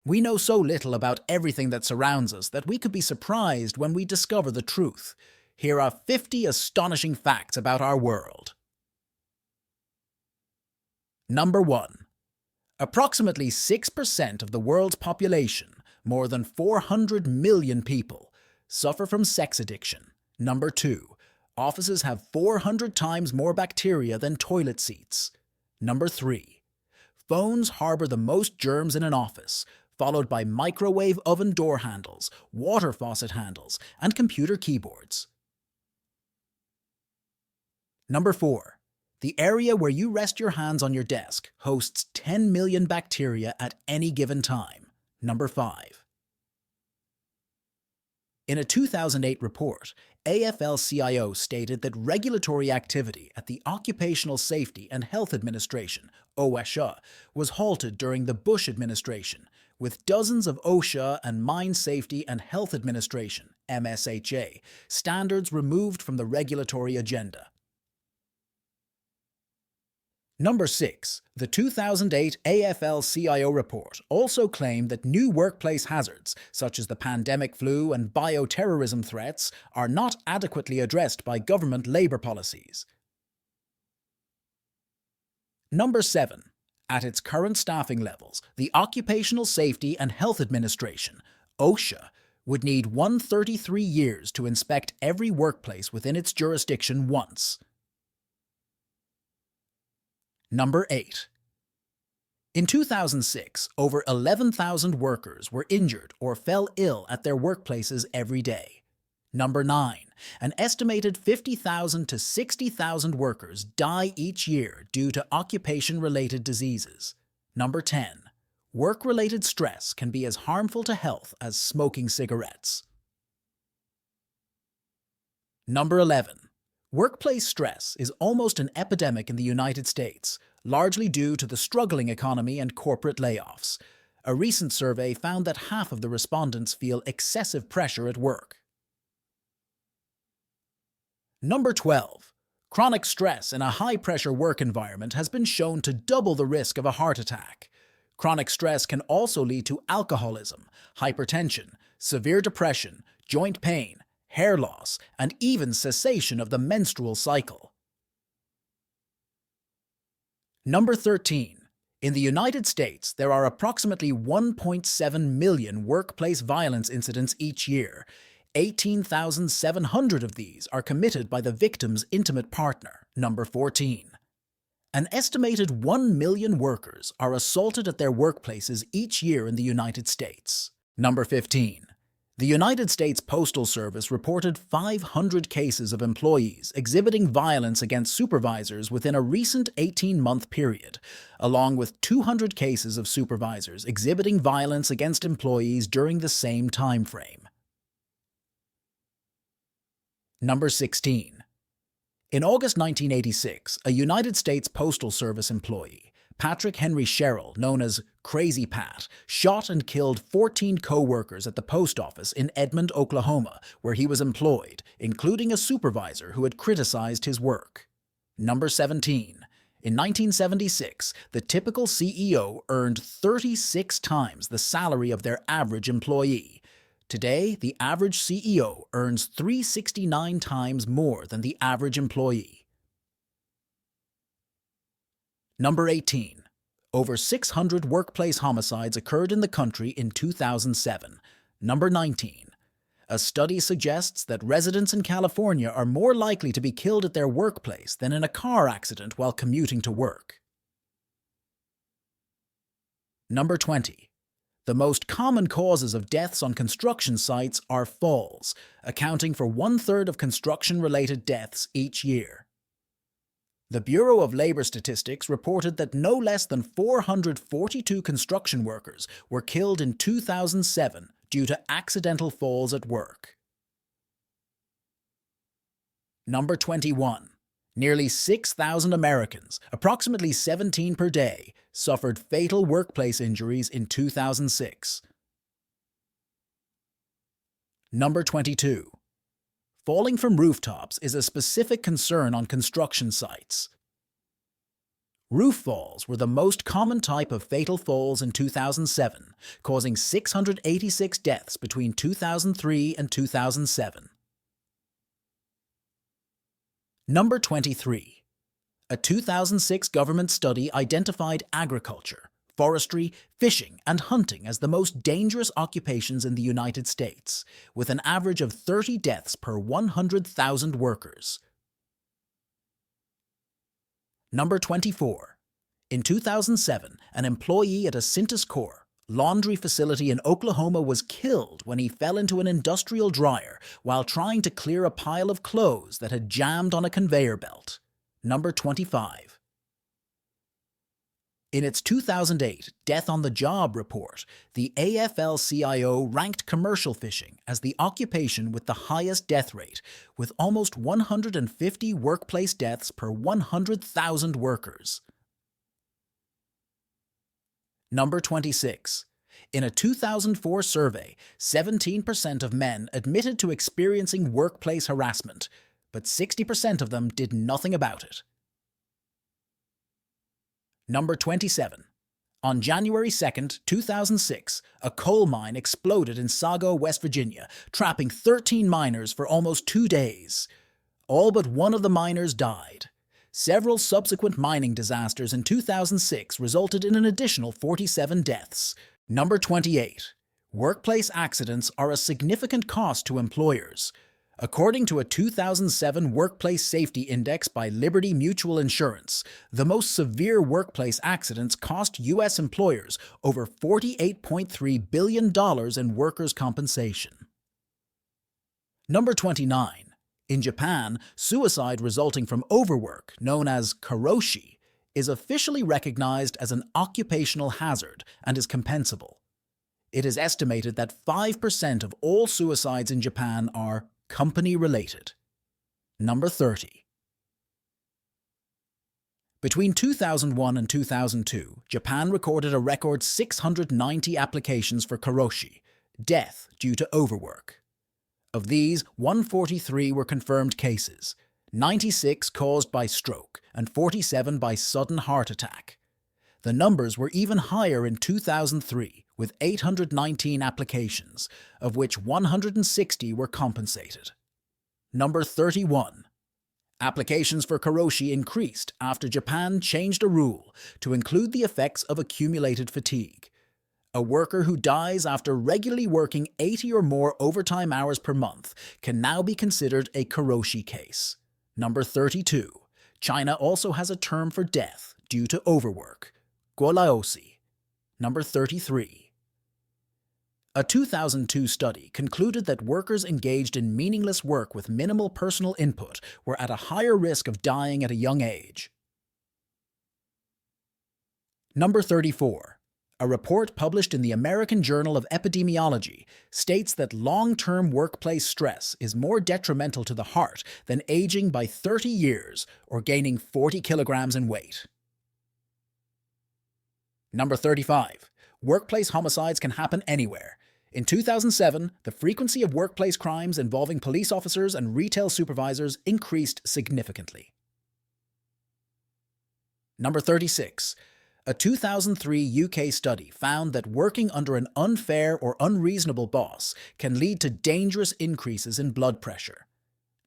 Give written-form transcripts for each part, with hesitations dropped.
We know so little about everything that surrounds us that we could be surprised when we discover the truth. Here are 50 astonishing facts about our world. Number 1. Approximately 6% of the world's population, more than 400 million people, suffer from sex addiction. Number 2. Offices have 400 times more bacteria than toilet seats. Number 3. Phones harbor the most germs in an office, followed by microwave oven door handles, water faucet handles, and computer keyboards. Number 4. The area where you rest your hands on your desk hosts 10 million bacteria at any given time. Number 5. In a 2008 report, AFL-CIO stated that regulatory activity at the Occupational Safety and Health Administration, OSHA, was halted during the Bush administration, with dozens of OSHA and Mine Safety and Health Administration, MSHA, standards removed from the regulatory agenda. Number 6. The 2008 AFL-CIO report also claimed that new workplace hazards, such as the pandemic flu and bioterrorism threats, are not adequately addressed by government labour policies. Number 7. At its current staffing levels, the Occupational Safety and Health Administration, OSHA, would need 133 years to inspect every workplace within its jurisdiction once. Number 8. In 2006, over 11,000 workers were injured or fell ill at their workplaces every day. Number 9. An estimated 50,000 to 60,000 workers die each year due to occupation-related diseases. Number 10. Work-related stress can be as harmful to health as smoking cigarettes. Number 11. Workplace stress is almost an epidemic in the United States, largely due to the struggling economy and corporate layoffs. A recent survey found that half of the respondents feel excessive pressure at work. Number 12. Chronic stress in a high-pressure work environment has been shown to double the risk of a heart attack. Chronic stress can also lead to alcoholism, hypertension, severe depression, joint pain, hair loss, and even cessation of the menstrual cycle. Number 13. In the United States, there are approximately 1.7 million workplace violence incidents each year. 18,700 of these are committed by the victim's intimate partner. Number 14. An estimated 1 million workers are assaulted at their workplaces each year in the United States. Number 15. The United States Postal Service reported 500 cases of employees exhibiting violence against supervisors within a recent 18-month period, along with 200 cases of supervisors exhibiting violence against employees during the same time frame. Number 16. In August 1986, a United States Postal Service employee, Patrick Henry Sherrill, known as Crazy Pat, shot and killed 14 co-workers at the post office in Edmond, Oklahoma, where he was employed, including a supervisor who had criticized his work. Number 17. In 1976, the typical CEO earned 36 times the salary of their average employee. Today, the average CEO earns 369 times more than the average employee. Number 18. Over 600 workplace homicides occurred in the country in 2007. Number 19. A study suggests that residents in California are more likely to be killed at their workplace than in a car accident while commuting to work. Number 20. The most common causes of deaths on construction sites are falls, accounting for 1/3 of construction-related deaths each year. The Bureau of Labor Statistics reported that no less than 442 construction workers were killed in 2007 due to accidental falls at work. Number 21. Nearly 6,000 Americans, approximately 17 per day, suffered fatal workplace injuries in 2006. Number 22. Falling from rooftops is a specific concern on construction sites. Roof falls were the most common type of fatal falls in 2007, causing 686 deaths between 2003 and 2007. Number 23. A 2006 government study identified agriculture, forestry, fishing, and hunting as the most dangerous occupations in the United States, with an average of 30 deaths per 100,000 workers. Number 24. In 2007, an employee at a Cintas Corp laundry facility in Oklahoma was killed when he fell into an industrial dryer while trying to clear a pile of clothes that had jammed on a conveyor belt. Number 25. In its 2008 Death on the Job report, the AFL-CIO ranked commercial fishing as the occupation with the highest death rate, with almost 150 workplace deaths per 100,000 workers. Number 26. In a 2004 survey, 17% of men admitted to experiencing workplace harassment, but 60% of them did nothing about it. Number 27. On January 2, 2006, a coal mine exploded in Sago, West Virginia, trapping 13 miners for almost 2 days. All but one of the miners died. Several subsequent mining disasters in 2006 resulted in an additional 47 deaths. Number 28. Workplace accidents are a significant cost to employers. According to a 2007 Workplace Safety Index by Liberty Mutual Insurance, the most severe workplace accidents cost U.S. employers over $48.3 billion in workers' compensation. Number 29. In Japan, suicide resulting from overwork, known as karoshi, is officially recognized as an occupational hazard and is compensable. It is estimated that 5% of all suicides in Japan are company-related. Number 30. Between 2001 and 2002, Japan recorded a record 690 applications for karoshi, death due to overwork. Of these, 143 were confirmed cases, 96 caused by stroke, and 47 by sudden heart attack. The numbers were even higher in 2003, with 819 applications, of which 160 were compensated. Number 31. Applications for karoshi increased after Japan changed a rule to include the effects of accumulated fatigue. A worker who dies after regularly working 80 or more overtime hours per month can now be considered a karoshi case. Number 32. China also has a term for death due to overwork, golaosi. Number 33. A 2002 study concluded that workers engaged in meaningless work with minimal personal input were at a higher risk of dying at a young age. Number 34. A report published in the American Journal of Epidemiology states that long-term workplace stress is more detrimental to the heart than aging by 30 years or gaining 40 kilograms in weight. Number 35. Workplace homicides can happen anywhere. In 2007, the frequency of workplace crimes involving police officers and retail supervisors increased significantly. Number 36. A 2003 UK study found that working under an unfair or unreasonable boss can lead to dangerous increases in blood pressure.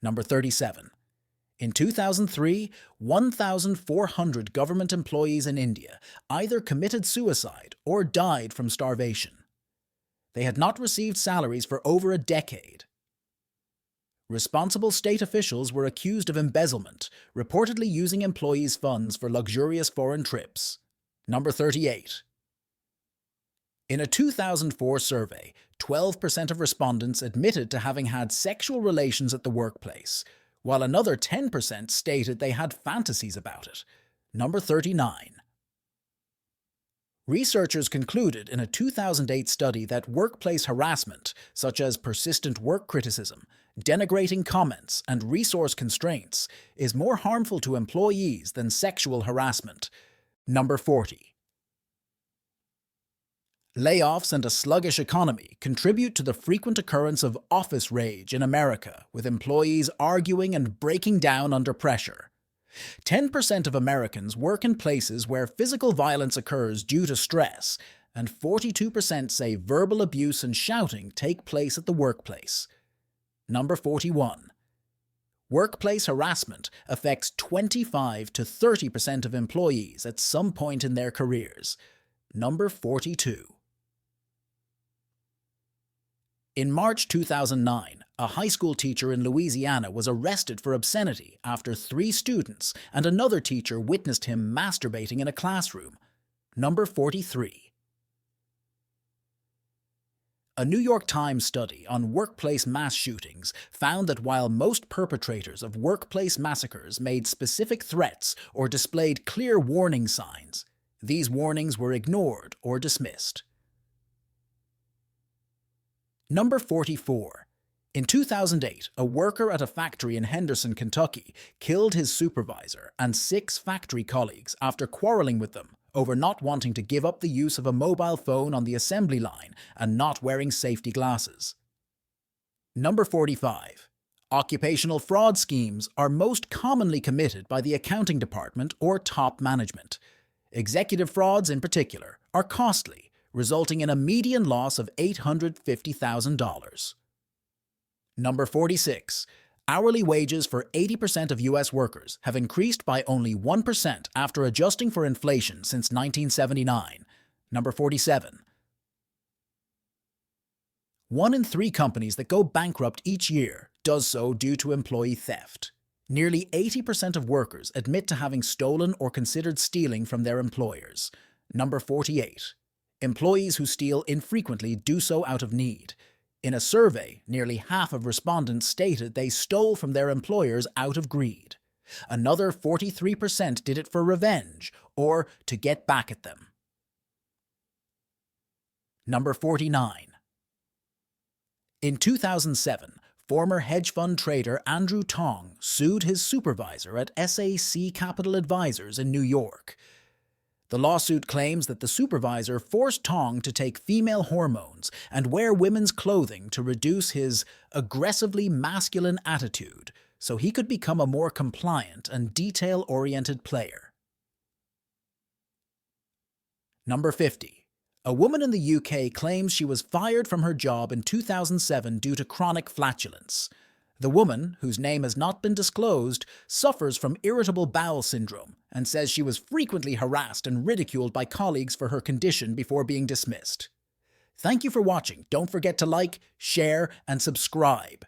Number 37. In 2003, 1,400 government employees in India either committed suicide or died from starvation. They had not received salaries for over a decade. Responsible state officials were accused of embezzlement, reportedly using employees' funds for luxurious foreign trips. Number 38. In a 2004 survey, 12% of respondents admitted to having had sexual relations at the workplace, while another 10% stated they had fantasies about it. Number 39. Researchers concluded in a 2008 study that workplace harassment, such as persistent work criticism, denigrating comments, and resource constraints, is more harmful to employees than sexual harassment. Number 40. Layoffs and a sluggish economy contribute to the frequent occurrence of office rage in America, with employees arguing and breaking down under pressure. 10% of Americans work in places where physical violence occurs due to stress, and 42% say verbal abuse and shouting take place at the workplace. Number 41. Workplace harassment affects 25 to 30% of employees at some point in their careers. Number 42. In March 2009, a high school teacher in Louisiana was arrested for obscenity after 3 students and another teacher witnessed him masturbating in a classroom. Number 43. A New York Times study on workplace mass shootings found that while most perpetrators of workplace massacres made specific threats or displayed clear warning signs, these warnings were ignored or dismissed. Number 44. In 2008, a worker at a factory in Henderson, Kentucky, killed his supervisor and 6 factory colleagues after quarreling with them over not wanting to give up the use of a mobile phone on the assembly line and not wearing safety glasses. Number 45. Occupational fraud schemes are most commonly committed by the accounting department or top management. Executive frauds, in particular, are costly, resulting in a median loss of $850,000. Number 46. Hourly wages for 80% of U.S. workers have increased by only 1% after adjusting for inflation since 1979. Number 47. 1 in 3 companies that go bankrupt each year does so due to employee theft. Nearly 80% of workers admit to having stolen or considered stealing from their employers. Number 48. Employees who steal infrequently do so out of need. In a survey, nearly half of respondents stated they stole from their employers out of greed. Another 43% did it for revenge or to get back at them. Number 49. In 2007, former hedge fund trader Andrew Tong sued his supervisor at SAC Capital Advisors in New York. The lawsuit claims that the supervisor forced Tong to take female hormones and wear women's clothing to reduce his aggressively masculine attitude so he could become a more compliant and detail-oriented player. Number 50. A woman in the UK claims she was fired from her job in 2007 due to chronic flatulence. The woman, whose name has not been disclosed, suffers from irritable bowel syndrome and says she was frequently harassed and ridiculed by colleagues for her condition before being dismissed. Thank you for watching. Don't forget to like, share, and subscribe.